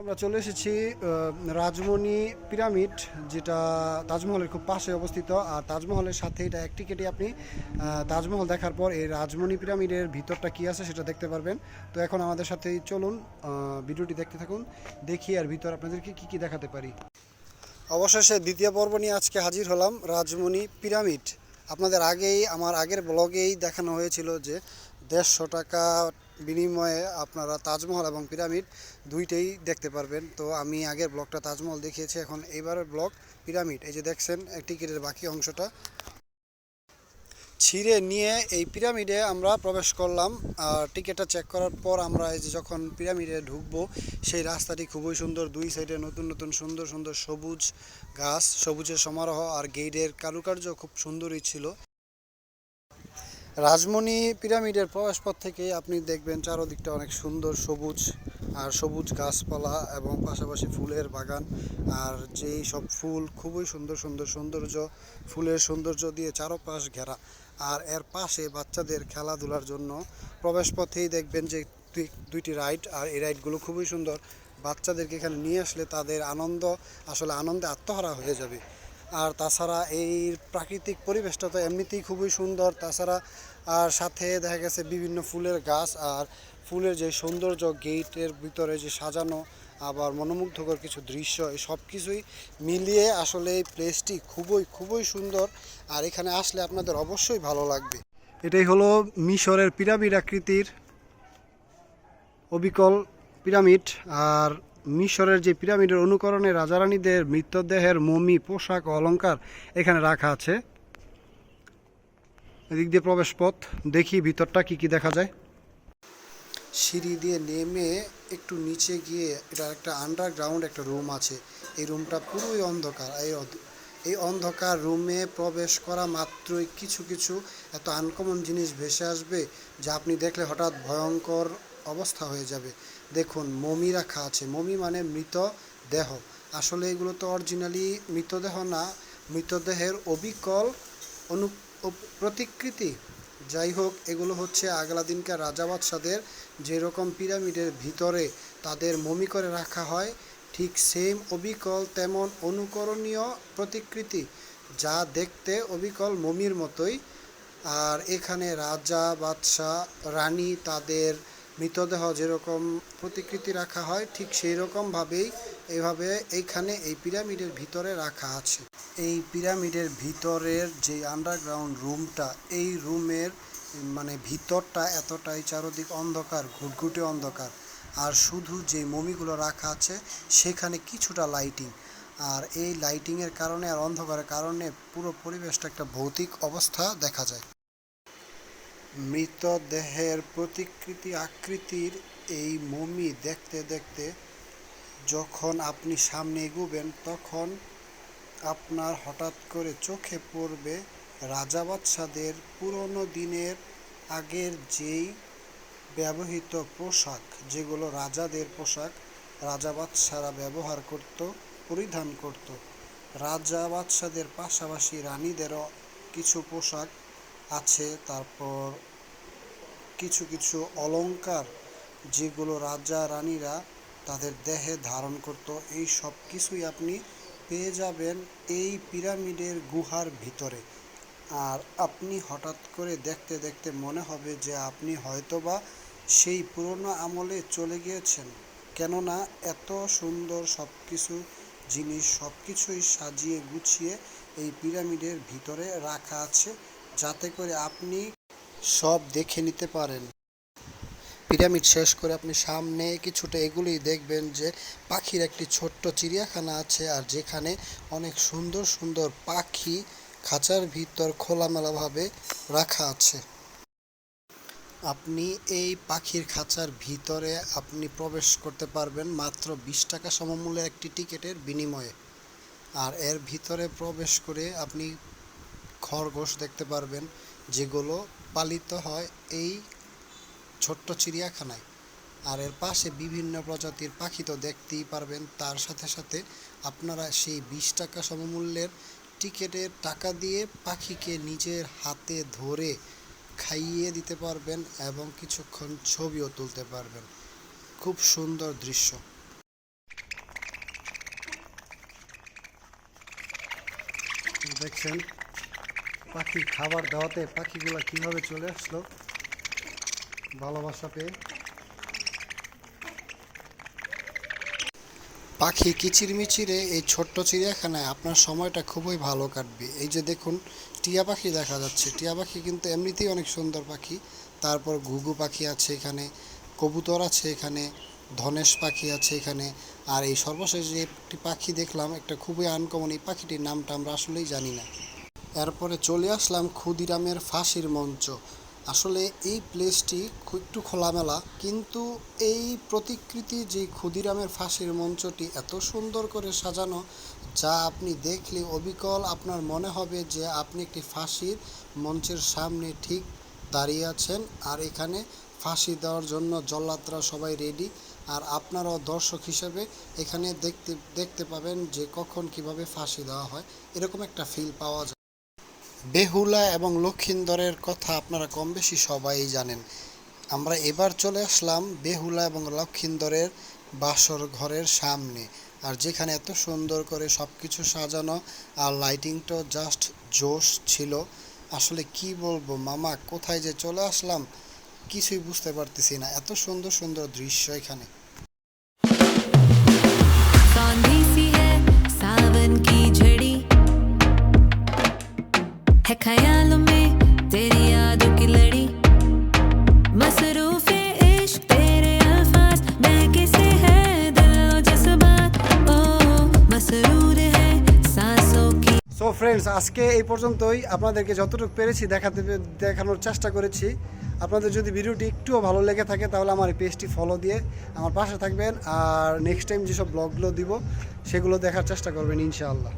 আমরা চলে এসেছি রাজমণি পিরামিড, যেটা তাজমহলের খুব পাশে অবস্থিত। আর তাজমহলের সাথে এটা একটি কেটে আপনি তাজমহল দেখার পর এই রাজমণি পিরামিডের ভিতরটা কি আছে সেটা দেখতে পারবেন। তো এখন আমাদের সাথেই চলুন, ভিডিওটি দেখতে থাকুন, দেখি আর ভিতর আপনাদেরকে কি কি দেখাতে পারি। অবশেষে দ্বিতীয় পর্ব নিয়ে আজকে হাজির হলাম, রাজমণি পিরামিড। আপনাদের আমার আগের ব্লগেই দেখানো হয়েছিল যে 150 টাকা বিনিময়ে আপনারা তাজমহল এবং পিরামিড দুইটাই দেখতে পারবেন। তো আমি আগের ব্লগটা তাজমহল দেখিয়েছি, এখন এইবারের ব্লগ পিরামিড। এই যে দেখছেন টিকিটের বাকি অংশটা ছিঁড়ে নিয়ে এই পিরামিডে আমরা প্রবেশ করলাম। আর টিকিটটা চেক করার পর আমরা এই যে যখন পিরামিডে ঢুকবো, সেই রাস্তাটি খুবই সুন্দর। দুই সাইডে নতুন নতুন সুন্দর সুন্দর সবুজ গাছ, সবুজের সমারোহ, আর গেটের কারুকার্য খুব সুন্দরই ছিল। রাজমণি পিরামিডের প্রবেশপথ থেকে আপনি দেখবেন চারদিকটা অনেক সুন্দর সবুজ, আর সবুজ গাছপালা এবং পাশাপাশি ফুলের বাগান। আর যেই সব ফুল খুবই সুন্দর সুন্দর সৌন্দর্য, ফুলের সৌন্দর্য দিয়ে চারপাশ ঘেরা। আর এর পাশে বাচ্চাদের খেলাধুলার জন্য প্রবেশপথেই দেখবেন যে দুইটি রাইড, আর এই রাইডগুলো খুবই সুন্দর। বাচ্চাদেরকে এখানে নিয়ে আসলে তাদের আনন্দে আত্মহারা হয়ে যাবে। আর তাছাড়া এই প্রাকৃতিক পরিবেশটা তো এমনিতেই খুবই সুন্দর। তাছাড়া আর সাথে দেখা গেছে বিভিন্ন ফুলের গাছ, আর ফুলের যে সৌন্দর্য, গেটের ভিতরে যে সাজানো, আবার মনোমুগ্ধকর কিছু দৃশ্য, এই সব কিছুই মিলিয়ে আসলে এই প্লেসটি খুবই খুবই সুন্দর। আর এখানে আসলে আপনাদের অবশ্যই ভালো লাগবে। এটাই হলো মিশরের পিরামিড আকৃতির অবিকল পিরামিড। আর মিশরের যে পিরামিডের অনুকরণে রাজারানীদের মৃতদেহের মমি, পোশাক ও অলংকার এখানে রাখা আছে। এদিক দিয়ে প্রবেশ পথ, দেখি ভিতরটা কি কি দেখা যায়। সিঁড়ি দিয়ে নেমে একটু নিচে গিয়ে এটা একটা আন্ডারগ্রাউন্ড একটা রুম আছে। এই রুমটা পুরোই অন্ধকার। এই অন্ধকার রুমে প্রবেশ করা মাত্রই কিছু কিছু এত আনকমন জিনিস ভেসে আসবে, যা আপনি দেখলে হঠাৎ ভয়ঙ্কর অবস্থা হয়ে যাবে। দেখুন, মমি রাখা আছে। মমি মানে মৃত দেহ। আসলে এগুলো তো অরিজিনালি মৃতদেহ না, মৃতদেহের অবিকল অনু প্রতিকৃতি। যাই হোক, এগুলো হচ্ছে আগলা দিনকার রাজা বাদশাদের যেরকম পিরামিডের ভিতরে তাদের মমি করে রাখা হয়, ঠিক সেম অবিকল তেমন অনুকরণীয় প্রতিকৃতি, যা দেখতে অবিকল মমির মতোই। আর এখানে রাজা বাদশাহ রানী তাদের মৃতদেহ যেরকম প্রতিকৃতি রাখা হয়, ঠিক সেই রকমভাবেই এইভাবে এইখানে এই পিরামিডের ভিতরে রাখা আছে। এই পিরামিডের ভিতরের যে আন্ডারগ্রাউন্ড রুমটা, এই রুমের ভিতরটা এতটাই চারদিক অন্ধকার, ঘুটঘুটে অন্ধকার। আর শুধু যে মমিগুলো রাখা আছে সেখানে কিছুটা লাইটিং, আর এই লাইটিংয়ের কারণে আর অন্ধকারের কারণে পুরো পরিবেশটা একটা ভৌতিক অবস্থা দেখা যায়। মৃতদেহের প্রতিকৃতি আকৃতির এই মমি দেখতে দেখতে যখন আপনি সামনে এগোবেন, তখন আপনার হঠাৎ করে চোখে পড়বে রাজা বাদশাদের পুরনো দিনের আগের যেই ব্যবহৃত পোশাক, যেগুলো রাজাদের পোশাক, রাজা বাদশারা ব্যবহার করত, পরিধান করত। রাজা বাদশাদের পাশাপাশি রানীদেরও কিছু পোশাক আছে। তারপর কিছু কিছু অলংকার যেগুলো রাজা রানীরা তাদের দেহে ধারণ করত, এই সব কিছুই আপনি পেয়ে যাবেন এই পিরামিডের গুহার ভিতরে। আর আপনি হঠাৎ করে দেখতে দেখতে মনে হবে যে আপনি হয়তোবা সেই পুরনো আমলে চলে গিয়েছেন, কেননা এত সুন্দর সব কিছু জিনিস, সব কিছুই সাজিয়ে গুছিয়ে এই পিরামিডের ভিতরে রাখা আছে, যাতে করে আপনি সব দেখে নিতে পারেন। পিরামিড শেষ করে আপনি সামনে কিছুটা এগুলোই দেখবেন যে পাখির একটি ছোট্ট চিড়িয়াখানা আছে, আর যেখানে অনেক সুন্দর সুন্দর পাখি খাঁচার ভিতর খোলামেলাভাবে রাখা আছে। আপনি এই পাখির খাঁচার ভিতরে আপনি প্রবেশ করতে পারবেন মাত্র 20 টাকা সমমূল্যের একটি টিকিটের বিনিময়ে। আর এর ভিতরে প্রবেশ করে আপনি খরগোশ দেখতে পারবেন, যেগুলো পালিত হয় এই ছোট্ট চিড়িয়াখানায়। আর এর পাশে বিভিন্ন প্রজাতির পাখি তো দেখতেই পারবেন। তার সাথে সাথে আপনারা সেই 20 টাকা সমমূল্যের টিকিটের টাকা দিয়ে পাখিকে নিজের হাতে ধরে খাইয়ে দিতে পারবেন এবং কিছুক্ষণ ছবিও তুলতে পারবেন। খুব সুন্দর দৃশ্য। দেখছেন পাখি খাবার দেওয়াতে পাখিগুলো কিভাবে চলে আসলো ভালোবাসা পেয়ে। পাখি কিচিরমিচিরে এই ছোট্ট চিড়িয়াখানায় আপনার সময়টা খুবই ভালো কাটবে। এই যে দেখুন টিয়া পাখি দেখা যাচ্ছে, টিয়া পাখি কিন্তু এমনিতেই অনেক সুন্দর পাখি। তারপর ঘুঘু পাখি আছে এখানে, কবুতর আছে এখানে, ধনেশ পাখি আছে এখানে। আর এই সর্বশেষ যে একটি পাখি দেখলাম, একটা খুবই আনকমন, এই পাখিটির নামটা আমরা আসলেই জানি না। এরপরে চলে আসলাম ক্ষুদিরামের ফাঁসির মঞ্চ। আসলে এই প্লেসটি একটু খোলামেলা, কিন্তু এই প্রতিকৃতি যে ক্ষুদিরামের ফাঁসির মঞ্চটি এত সুন্দর করে সাজানো, যা আপনি দেখলে অবিকল আপনার মনে হবে যে আপনি একটি ফাঁসির মঞ্চের সামনে ঠিক দাঁড়িয়ে আছেন। আর এখানে ফাঁসি দেওয়ার জন্য জল্লাদরা সবাই রেডি। আর আপনারাও দর্শক হিসেবে এখানে দেখতে পাবেন যে কখন কিভাবে ফাঁসি দেওয়া হয়, এরকম একটা ফিল পাওয়া যায়। বেহুলা এবং লক্ষিন্দরের কথা আপনারা কম বেশি সবাই জানেন। আমরা এবার চলে আসলাম বেহুলা এবং লক্ষিন্দরের বাসর ঘরের সামনে। আর যেখানে এত সুন্দর করে সব কিছু সাজানো, আর লাইটিংটাও জাস্ট জোশ ছিল। আসলে কি বলবো মামা, কোথায় যে চলে আসলাম কিছুই বুঝতে পারতেছি না, এত সুন্দর সুন্দর দৃশ্য এখানে। सांधी सी है सावन की झड़ी है ख्यालों में तेरी यादों की लड़ी मसरूफ इश्क तेरे अल्फाज महके से है दिल और जज्बात ओ मसरूर है सांसों की। সো ফ্রেন্ডস, আজকে এই পর্যন্তই। আপনাদেরকে যতটুকু পেরেছি দেখানোর চেষ্টা করেছি। আপনাদের যদি ভিডিওটি একটুও ভালো লেগে থাকে তাহলে আমার এই পেজটি ফলো দিয়ে আমার পাশে থাকবেন। আর নেক্সট টাইম যেসব ব্লগগুলো দিব সেগুলো দেখার চেষ্টা করবেন ইনশাআল্লাহ।